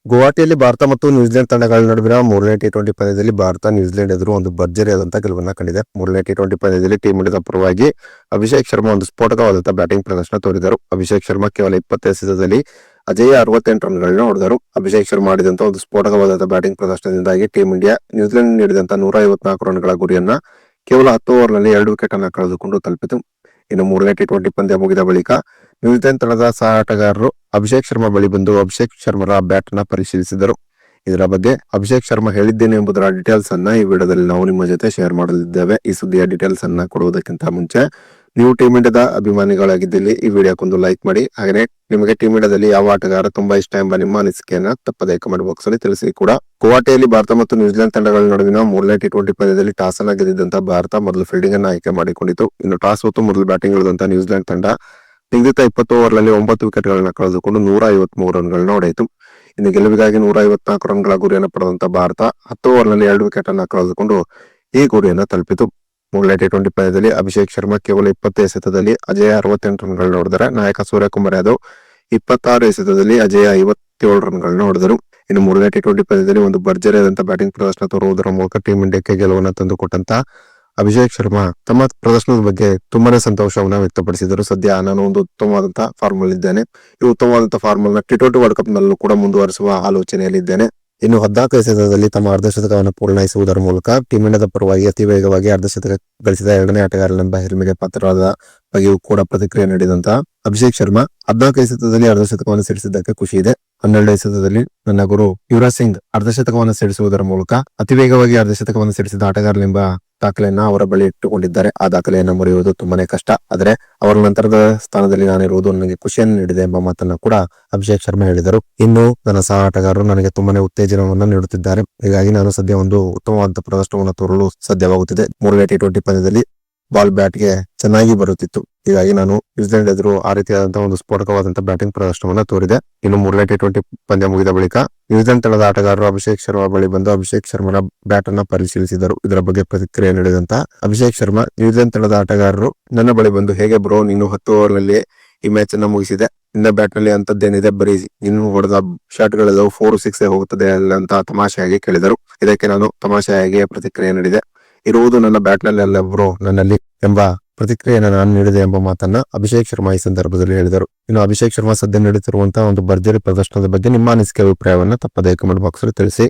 ಗುವಾಹಟಿಯಲ್ಲಿ ಭಾರತ ಮತ್ತು ನ್ಯೂಜಿಲೆಂಡ್ ತಂಡಗಳ ನಡುವಿನ ಮೂರನೇ ಟಿ20 ಪಂದ್ಯದಲ್ಲಿ ಭಾರತ ನ್ಯೂಜಿಲೆಂಡ್ ಎದುರು ಒಂದು ಭರ್ಜರಿಯಾದಂತಹ ಗೆಲುವನ್ನು ಕಂಡಿದೆ. ಮೂರನೇ ಟಿ20 ಪಂದ್ಯದಲ್ಲಿ ಟೀಂ ಇಂಡಿಯಾದ ಪರವಾಗಿ ಅಭಿಷೇಕ್ ಶರ್ಮಾ ಒಂದು ಸ್ಫೋಟಕವಾದಂತಹ ಬ್ಯಾಟಿಂಗ್ ಪ್ರದರ್ಶನ ತೋರಿದರು. ಅಭಿಷೇಕ್ ಶರ್ಮಾ ಕೇವಲ 20 ಎಸೆತದಲ್ಲಿ ಅಜೇಯ 68 ರನ್ಗಳನ್ನು ಹೊಡೆದರು. ಅಭಿಷೇಕ್ ಶರ್ಮಾ ಮಾಡಿದಂತಹ ಒಂದು ಸ್ಫೋಟಕವಾದಂತಹ ಬ್ಯಾಟಿಂಗ್ ಪ್ರದರ್ಶನದಿಂದಾಗಿ ಟೀಂ ಇಂಡಿಯಾ ನ್ಯೂಜಿಲೆಂಡ್ ನೀಡಿದಂತಹ 154 ರನ್ಗಳ ಗುರಿಯನ್ನ ಕೇವಲ 10 ಓವರ್ನಲ್ಲಿ 2 ವಿಕೆಟ್ ಅನ್ನು ಕಳೆದುಕೊಂಡು ತಲುಪಿತು. ಇನ್ನು ಮೂರನೇ ಟಿ20 ಪಂದ್ಯ ಮುಗಿದ ಬಳಿಕ ನ್ಯೂಜಿಲೆಂಡ್ ತಂಡದ ಸಹ ಆಟಗಾರರು ಅಭಿಷೇಕ್ ಶರ್ಮಾ ಬಳಿ ಬಂದು ಅಭಿಷೇಕ್ ಶರ್ಮರ ಬ್ಯಾಟ್ ಅನ್ನ ಪರಿಶೀಲಿಸಿದರು. ಇದರ ಬಗ್ಗೆ ಅಭಿಷೇಕ್ ಶರ್ಮಾ ಹೇಳಿದ್ದೇನೆ ಎಂಬುದರ ಡೀಟೇಲ್ಸ್ ಅನ್ನ ಈ ವಿಡಿಯೋದಲ್ಲಿ ನಾವು ನಿಮ್ಮ ಜೊತೆ ಶೇರ್ ಮಾಡಲಿದ್ದೇವೆ. ಈ ಸುದ್ದಿಯ ಡೀಟೇಲ್ಸ್ ಅನ್ನ ಕೊಡುವುದಕ್ಕಿಂತ ಮುಂಚೆ ನೀವು ಟೀಂ ಇಂಡಿಯಾದ ಅಭಿಮಾನಿಗಳಾಗಿದ್ದಲ್ಲಿ ಈ ವಿಡಿಯೋಕ್ಕೊಂದು ಲೈಕ್ ಮಾಡಿ. ಹಾಗೆ ನಿಮಗೆ ಟೀಂ ಇಂಡಿಯಾದಲ್ಲಿ ಯಾವ ಆಟಗಾರ ತುಂಬಾ ಇಷ್ಟ ಎಂಬ ನಿಮ್ಮ ಅನಿಸಿಕೆಯನ್ನ ತಪ್ಪದೇ ಕಮೆಂಟ್ ಬಾಕ್ಸ್ ಅಲ್ಲಿ ತಿಳಿಸಿ ಕೂಡ. ಗುವಾಹಟಿಯಲ್ಲಿ ಭಾರತ ಮತ್ತು ನ್ಯೂಜಿಲೆಂಡ್ ತಂಡಗಳ ನಡುವಿನ ಮೂರನೇ ಟಿ20 ಪಂದ್ಯದಲ್ಲಿ ಟಾಸ್ ಅನ್ನ ಗೆದ್ದಿದ್ದಂತಹ ಭಾರತ ಮೊದಲು ಫೀಲ್ಡಿಂಗ್ ಅನ್ನು ಆಯ್ಕೆ ಮಾಡಿಕೊಂಡಿತು. ಇನ್ನು ಟಾಸ್ ಹೊತ್ತು ಮೊದಲು ಬ್ಯಾಟಿಂಗ್ ಇಳಿದಂತಹ ನ್ಯೂಜಿಲೆಂಡ್ ತಂಡ ನಿಗದಿತ 20 ಓವರ್ನಲ್ಲಿ 9 ವಿಕೆಟ್ ಗಳನ್ನ ಕಳೆದುಕೊಂಡು 153 ರನ್ಗಳನ್ನ ಹೊಡೆಯಿತು. ಇನ್ನು ಗೆಲುವಿಗಾಗಿ 154 ರನ್ಗಳ ಗುರಿಯನ್ನು ಪಡೆದಂತಹ ಭಾರತ 10 ಓವರ್ನಲ್ಲಿ 2 ವಿಕೆಟ್ ಅನ್ನ ಕಳೆದುಕೊಂಡು ಈ ಗುರಿಯನ್ನು ತಲುಪಿತು. ಮೂರನೇ ಟಿ20 ಪಂದ್ಯದಲ್ಲಿ ಅಭಿಷೇಕ್ ಶರ್ಮಾ ಕೇವಲ 20 ಎಸೆತದಲ್ಲಿ ಅಜೇಯ 68 ರನ್ಗಳನ್ನ ಹೊಡೆದರೆ ನಾಯಕ ಸೂರ್ಯಕುಮಾರ್ ಯಾದವ್ 26 ಎಸೆತದಲ್ಲಿ ಅಜೇಯ 57 ರನ್ಗಳನ್ನ ಹೊಡೆದರು. ಇನ್ನು ಮೂರನೇ ಟಿ20 ಪಂದ್ಯದಲ್ಲಿ ಒಂದು ಭರ್ಜರಿಯಾದಂತಹ ಬ್ಯಾಟಿಂಗ್ ಪ್ರದರ್ಶನ ತೋರುವುದರ ಮೂಲಕ ಟೀಂ ಇಂಡಿಯಾಕ್ಕೆ ಗೆಲುವನ್ನು ತಂದುಕೊಟ್ಟಂತಹ ಅಭಿಷೇಕ್ ಶರ್ಮಾ ತಮ್ಮ ಪ್ರದರ್ಶನದ ಬಗ್ಗೆ ತುಂಬಾನೇ ಸಂತೋಷವನ್ನ ವ್ಯಕ್ತಪಡಿಸಿದರು. ಸದ್ಯ ನಾನು ಒಂದು ಉತ್ತಮವಾದಂತಹ ಫಾರ್ಮ್ ಅಲ್ಲಿ ಇದ್ದೇನೆ. ಈ ಉತ್ತಮವಾದಂತಹ ಫಾರ್ಮ್ ಅನ್ನ ಟಿ20 ವರ್ಲ್ಡ್ ಕಪ್ ನಲ್ಲೂ ಕೂಡ ಮುಂದುವರಿಸುವ ಆಲೋಚನೆಯಲ್ಲಿದ್ದೇನೆ. ಇನ್ನು 14 ಎಸೆತದಲ್ಲಿ ತಮ್ಮ ಅರ್ಧಶತಕವನ್ನು ಪೂರ್ಣಯಿಸುವುದರ ಮೂಲಕ ಟೀಂ ಇಂಡಿಯಾದ ಪರವಾಗಿ ಅತಿ ವೇಗವಾಗಿ ಅರ್ಧಶತಕ ಗಳಿಸಿದ ಎರಡನೇ ಆಟಗಾರನೆಂಬ ಹೆಮ್ಮೆಗೆ ಪಾತ್ರರಾದ ಬಗ್ಗೆಯೂ ಕೂಡ ಪ್ರತಿಕ್ರಿಯೆ ನೀಡಿದಂತಹ ಅಭಿಷೇಕ್ ಶರ್ಮಾ 14 ಎಸೆತದಲ್ಲಿ ಅರ್ಧಶತಕವನ್ನು ಸಿಡಿಸಿದ್ದಕ್ಕೆ ಖುಷಿ ಇದೆ. 12 ಎಸೆತದಲ್ಲಿ ನನ್ನ ಗುರು ಯುವರಾಜ್ ಸಿಂಗ್ ಅರ್ಧಶತಕವನ್ನು ಸಿಡಿಸುವುದರ ಮೂಲಕ ಅತಿ ವೇಗವಾಗಿ ಅರ್ಧಶತಕವನ್ನು ಸಿಡಿಸಿದ ಆಟಗಾರನೆಂಬ ದಾಖಲೆಯನ್ನ ಅವರ ಬಳಿ ಇಟ್ಟುಕೊಂಡಿದ್ದಾರೆ. ಆ ದಾಖಲೆಯನ್ನು ಮುರಿಯುವುದು ತುಂಬಾನೇ ಕಷ್ಟ. ಆದ್ರೆ ಅವರ ನಂತರದ ಸ್ಥಾನದಲ್ಲಿ ನಾನಿರುವುದು ನನಗೆ ಖುಷಿಯನ್ನು ನೀಡಿದೆ ಎಂಬ ಮಾತನ್ನ ಕೂಡ ಅಭಿಷೇಕ್ ಶರ್ಮಾ ಹೇಳಿದರು. ಇನ್ನು ನನ್ನ ಸಹ ಆಟಗಾರರು ನನಗೆ ತುಂಬಾನೇ ಉತ್ತೇಜನವನ್ನು ನೀಡುತ್ತಿದ್ದಾರೆ. ಹೀಗಾಗಿ ನಾನು ಸದ್ಯ ಒಂದು ಉತ್ತಮವಾದ ಪ್ರದರ್ಶನವನ್ನು ತೋರಲು ಸಾಧ್ಯವಾಗುತ್ತಿದೆ. ಮೂರನೇ ಟಿ20 ಪಂದ್ಯದಲ್ಲಿ ಬಾಲ್ ಬ್ಯಾಟ್ಗೆ ಚೆನ್ನಾಗಿ ಬರುತ್ತಿತ್ತು. ಹೀಗಾಗಿ ನಾನು ನ್ಯೂಜಿಲೆಂಡ್ ಎದುರು ಆ ರೀತಿಯಾದಂತಹ ಒಂದು ಸ್ಫೋಟಕವಾದಂತಹ ಬ್ಯಾಟಿಂಗ್ ಪ್ರದರ್ಶನವನ್ನ ತೋರಿದೆ. ಇನ್ನು ಮೂರನೇ ಟಿ20 ಪಂದ್ಯ ಮುಗಿದ ಬಳಿಕ ನ್ಯೂಜಿಲೆಂಡ್ ತಂಡದ ಆಟಗಾರರು ಅಭಿಷೇಕ್ ಶರ್ಮಾ ಬಳಿ ಬಂದು ಅಭಿಷೇಕ್ ಶರ್ಮರ ಬ್ಯಾಟ್ ಅನ್ನ ಪರಿಶೀಲಿಸಿದರು. ಇದರ ಬಗ್ಗೆ ಪ್ರತಿಕ್ರಿಯೆ ನೀಡಿದಂತಹ ಅಭಿಷೇಕ್ ಶರ್ಮಾ ನ್ಯೂಜಿಲೆಂಡ್ ತಂಡದ ಆಟಗಾರರು ನನ್ನ ಬಳಿ ಬಂದು ಹೇಗೆ ಬ್ರೋ ನೀನು 10 ಓವರ್ನಲ್ಲಿ ಈ ಮ್ಯಾಚ್ ಅನ್ನ ಮುಗಿಸಿದೆ, ನಿನ್ನ ಬ್ಯಾಟ್ ನಲ್ಲಿ ಅಂತದ್ದೇನಿದೆ, ಬರೀ ಇನ್ನು ಹೊಡೆದ ಶಾಟ್ ಗಳು 4-6 ಹೋಗುತ್ತದೆ ಅಂತ ತಮಾಷೆಯಾಗಿ ಕೇಳಿದರು. ಇದಕ್ಕೆ ನಾನು ತಮಾಷೆಯಾಗಿ ಪ್ರತಿಕ್ರಿಯೆ ನೀಡಿದೆ. ಇರುವುದು ನನ್ನ ಬ್ಯಾಟ್ ನಲ್ಲಿ ಅಲ್ಲ ಬ್ರೋ ನನ್ನಲ್ಲಿ ಎಂಬ ಪ್ರತಿಕ್ರಿಯೆಯನ್ನು ನಾನು ನೀಡಿದೆ ಎಂಬ ಮಾತನ್ನ ಅಭಿಷೇಕ್ ಶರ್ಮಾ ಈ ಸಂದರ್ಭದಲ್ಲಿ ಹೇಳಿದರು. ಇನ್ನು ಅಭಿಷೇಕ್ ಶರ್ಮಾ ಸದ್ಯ ನೀಡುತ್ತಿರುವಂತಹ ಒಂದು ಭರ್ಜರಿ ಪ್ರದರ್ಶನದ ಬಗ್ಗೆ ನಿಮ್ಮ ಅನಿಸಿಕೆ ಅಭಿಪ್ರಾಯವನ್ನ ತಪ್ಪದೇ ಕಮೆಂಟ್ ಬಾಕ್ಸ್ ಅಲ್ಲಿ ತಿಳಿಸಿ.